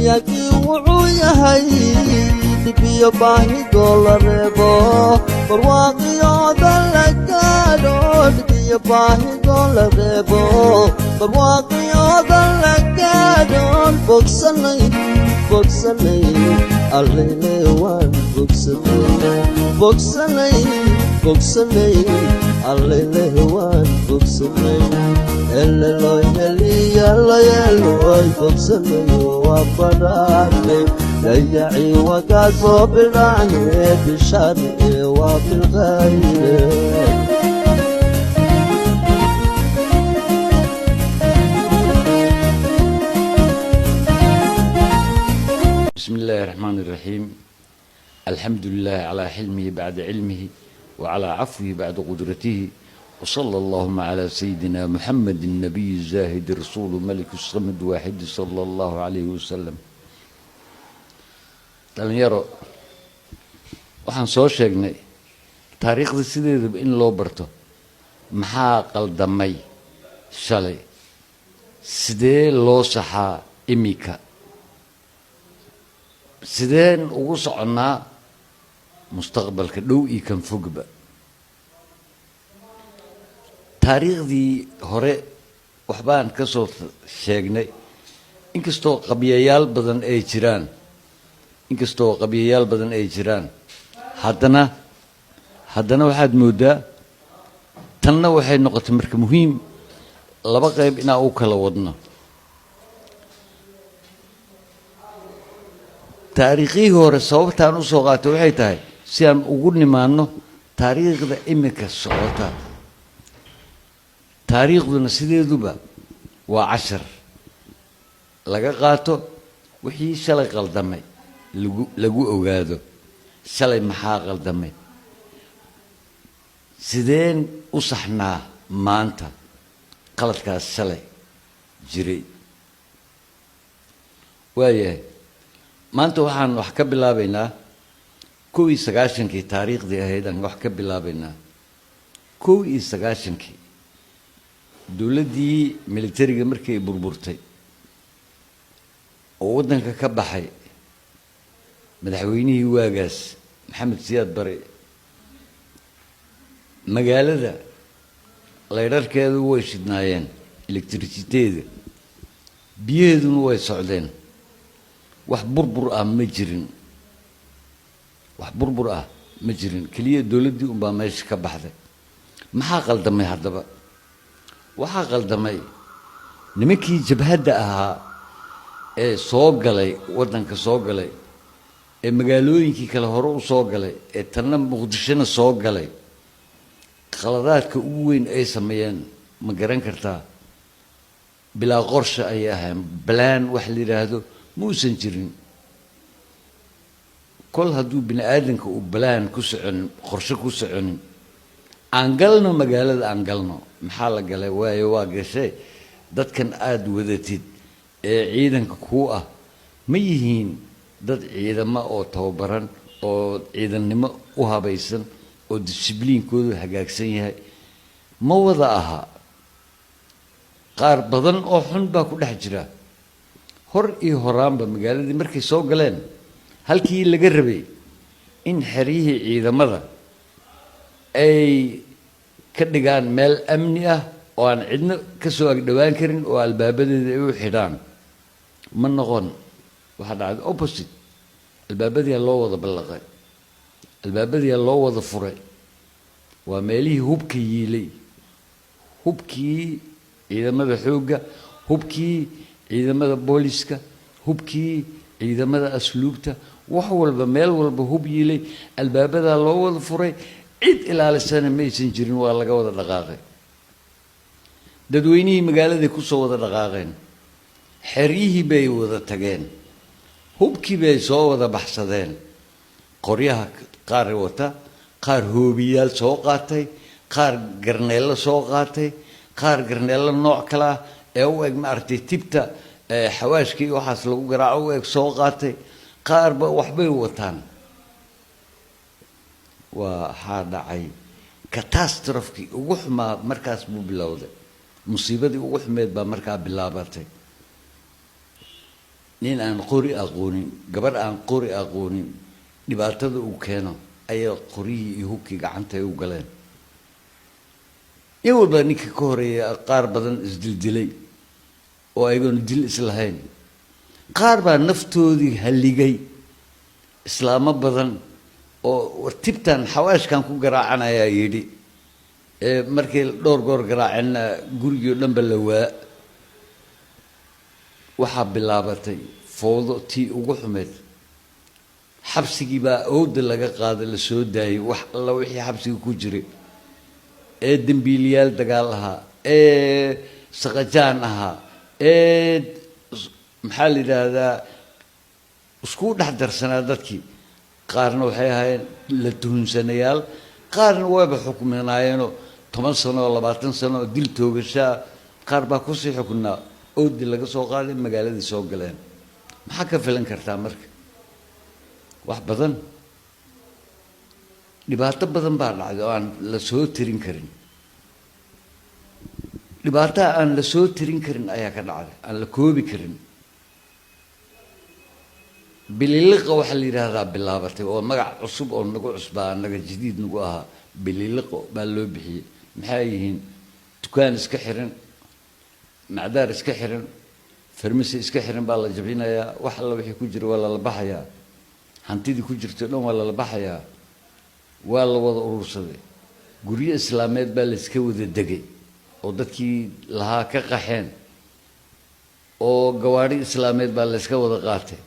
yaki wuxuu yahay dibiyo baahi dolarebo barwaaqiyooda la gaadho dibiyo baahi dolarebo barwaaqiyooda la gaadhoon bogsanay allele waan bogsanay allele waan bogsanay elloy eliyaloy bogsanay waa badhaanay dayaci wakaa soo bidhaanay bishar waa bilqayre بسم الله الرحمن الرحيم الحمد لله على حلمه بعد علمه وعلى عفوه بعد قدرته وصلى اللهم على سيدنا محمد النبي الزاهد الرسول ملك الصمد واحد صلى الله عليه وسلم dhalinyaro waxaan soo sheegnay taariikhda sideedaba in loo barto maxaa qaldamay shalay sidee loo saxaa imika sideen ugu soconnaa mustaqbalka dhow iyo kan fogba taariikhdii hore waxbaan ka soo sheegnay inkastoo qabiyayaal badan ay jiraan haddana waxaad moodaa tanna waxay noqotay marka muhiim laba qayb inaan u kala wadno taariikhii hore sababtaan u soo qaatay waxay tahay si aan ugu nimaanno taariikhda imika socota taariikhduna sideeduba waa cashar laga qaato wixii shalay qaldamay lagu ogaado shalay maxaa qaldamay sideen u saxnaa maanta qaladkaas shalay jiray waayahay maanta waxaan wax ka bilaabaynaa 1991kii taariikhdii ahayd aan wax ka bilaabaynaa 1991kii dowladdii militariga markay burburtay oo waddanka ka baxay madaxweynihii waagaas maxamed siyaad bare magaalada laydharkeedu way shidnaayeen electriciteeda biyaheeduna way socdeen wax burbur ah ma jirin kaliya dowladdii unbaa meesha ka baxday maxaa qaldamay haddaba waxaa qaldamay nimankii jabhadda ahaa ee soo galay waddanka soo galay ee magaalooyinkii kale hore u soo galay ee tanna muqdishona soo galay qaladaadka ugu weyn ay sameeyeen ma garan kartaa bilaa qorshe ayay ahayn balaan wax la yidhaahdo muusan jirin kol hadduu bini aadamka uu balaan ku soconin qorshe ku soconin aan galno magaalada aan galno maxaa la galay waayo waa gashay dadkan aada wadatid ee ciidanka kuu ah ma yihiin dad ciidamo oo tababaran oo ciidannimo u habaysan oo discibliinkoodu hagaagsan yahay ma wada aha qaar badan oo xun baa ku dhex jira hor iyo horaanba magaaladii markay soo galeen halkii laga rabay in xeryihii ciidamada ay ka dhigaan meel amni ah oo aan cidna ka soo agdhowaan karin oo albaabadeeda ay u xidhaan ma noqon waxaa dhacday opposite albaabadiyaa loo wada ballaqay albaabadiyaa loo wada furay waa meelihii hubka yiilay hubkii ciidamada xoogga hubkii ciidamada booliska hubkii ciidamada asluubta wax walba meel walba hub yiilay albaabadaa loo wada furay cid ilaalisana maysan jirin waa laga wada dhaqaaqay dadweynihii magaaladay ku soo wada dhaqaaqeen xeryihii bay wada tageen hubkii bay soo wada baxsadeen qoryaha qaar wata qaar hoobiyaal soo qaatay qaar garneello soo qaatay qaar garneello nooc kale ah ee u eg maaragtay tibta xawaashkii waxaas lagu garaaco u eg soo qaatay qaarba waxbay wataan waxaa dhacay katastrofkii ugu xumaa markaas buu bilowday musiibadii ugu xumeed baa markaa bilaabatay nin aan qori aqoonin gabar aan qori aqoonin dhibaatada uu keeno ayaa qoriyii iyo hubkii gacanta ay u galeen in walba ninka ka horeeya qaar badan isdildilay oo ayagoon dil islahayn qaar baa naftoodii halligay islaamo badan oo tibtan xawaashkan ku garaacanayaa yidhi markii dhowr goor garaaceenna gurigii oo dhanba la waa waxaa bilaabatay fowdo tii ugu xumeed xabsigii baa awda laga qaaday la soo daayay wax alla wixii xabsiga ku jiray ee dembiiliyaal dagaal ahaa ee saqajaan ahaa ee maxaa la yidhaahdaa isku dhex darsanaa dadkii qaarna waxay ahaayeen la tuhunsanayaal qaarna wayba xukminaayeenoo 10 sano oo 20 sano oo dil toogashaa qaar baa kusii xuknaa oodi laga soo qaaday magaaladii soo galeen maxaa ka filan kartaa marka wax badan dhibaato badan baa dhacday oo aan la soo tirin karin dhibaato aan la soo tirin karin ayaa ka dhacday aan la koobi karin bililiqa waxa la yiraahdaa bilaabatay oo magac cusub oo nagu cusbaa naga jadiid nagu ahaa bililiqo baa loo bixiyay maxay yihiin dukaan iska xiran macdaar iska xiran farmasi iska xiran baa la jabinayaa wax alla wixii ku jira waa la baxayaa hantidii ku jirto dhan waa la baxayaa waa la wada urursaday guryo islaameed baa la iska wada degay oo dadkii lahaa ka qaxeen oo gawaari islaameed baa la iska wada qaatay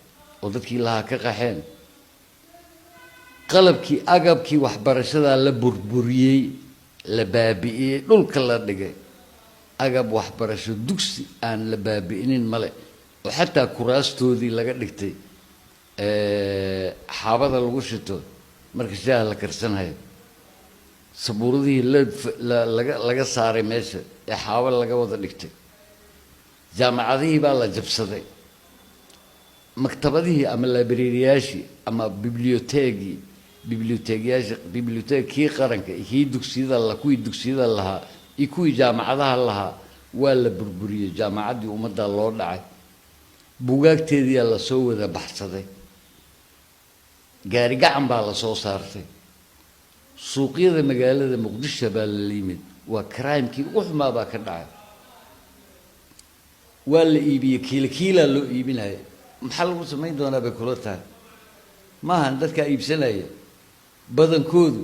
oo dadkii lahaa ka qaxeen qalabkii agabkii waxbarashada la burburiyey la baabi'iyey dhulka la dhigay agab waxbarasho dugsi aan la baabi'inin male oo xataa kuraastoodii laga dhigtay xaabada lagu shito marka shaaha la karsanayo sabuuradihii laga saaray meesha ee xaabo laga wada dhigtay jaamacadihii baa la jabsaday maktabadihii ama librariyaashii ama biblioteekii qaranka kii dugsiyada kuwii dugsiyada lahaa iyo kuwii jaamacadaha lahaa waa la burburiyey jaamacaddii ummadda loo dhacay buugaagteedii la soo wada baxsaday gaari gacan baa la soo saartay suuqyada magaalada muqdisho baa la yimid waa crime-kii ugu xumaa baa ka dhacay waa la iibiyey kiila loo iibinaya maxaa lagu samayn doonaa bay kula tahay maahan dadkaa iibsanaya badankoodu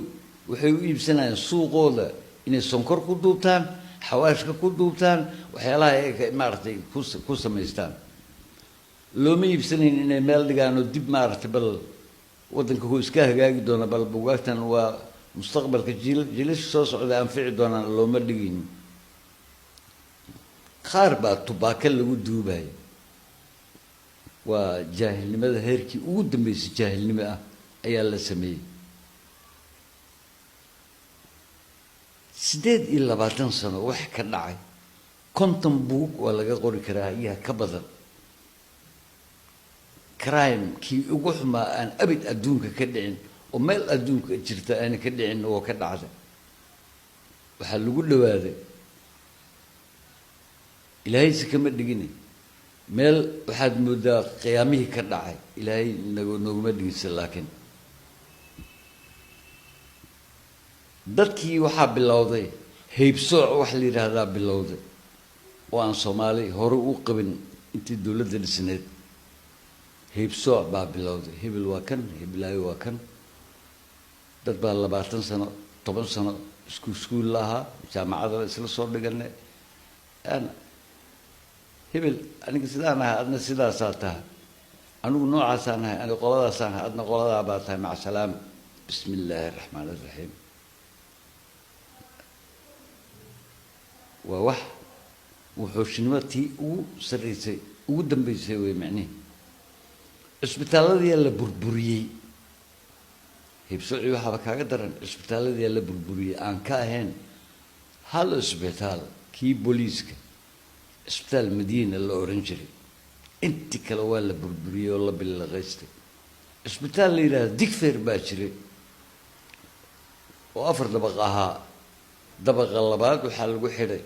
waxay u iibsanayaan suuqooda inay sonkor ku duubtaan xawaashka ku duubtaan waxyaalaha ay maaragtay ku samaystaan looma iibsanayn inay meel dhigaan oo dib maaragtay bal waddanka ku iska hagaagi doona bal buugaagtan waa mustaqbalka jiilasha soo socda anfici doonaan looma dhigin qaar baa tubaaka lagu duubaya waa jaahilnimada heerkii ugu dambeysay jaahilnimo ah ayaa la sameeyey 28 sano wax ka dhacay 50 buug waa laga qori karaa iyaha ka badan crime kii ugu xumaa aan abid adduunka ka dhicin oo meel adduunka jirta aan ka dhicin oo ka dhacday waxa lagu dhawaaday ilaahay si kama dhigin meel waxaad moodaa qiyaamihii ka dhacay ilaahay nooguma dhigin laakiin dadkii waxaa bilowday heybsooc wax la yiraahdaa bilowday oo aan Soomaali hore u qabin intii dawladda dhisneed heybsooc baa bilowday hebel waa kan hebelay waa kan dad baa 20 sano 10 sano iskuul lahaa jaamacada isla soo dhiganay ana hebel aniga sidaan ahaa adna sidaasaa tahay anigu noocaasaan ahay aniga qoladaasaan ahay adna qoladaa baa tahay maca salaam bismillaahi raxmaani raxiim waa wax wuxuushnimati ugu sarreysay ugu dambeysay way macnii isbitaaladii la burburiyey heybsooci waxaa kaaga daran isbitaaladii la burburiyey aan ka ahayn hal isbitaal kii booliiska isbitaal Madiina la oran jiray intii kale waa la burburiyey oo la bilaqaystay isbitaal la yiraahdo Digfeer baa jiray oo 4 dabaq ahaa dabaqa labaad waxaa lagu xidhay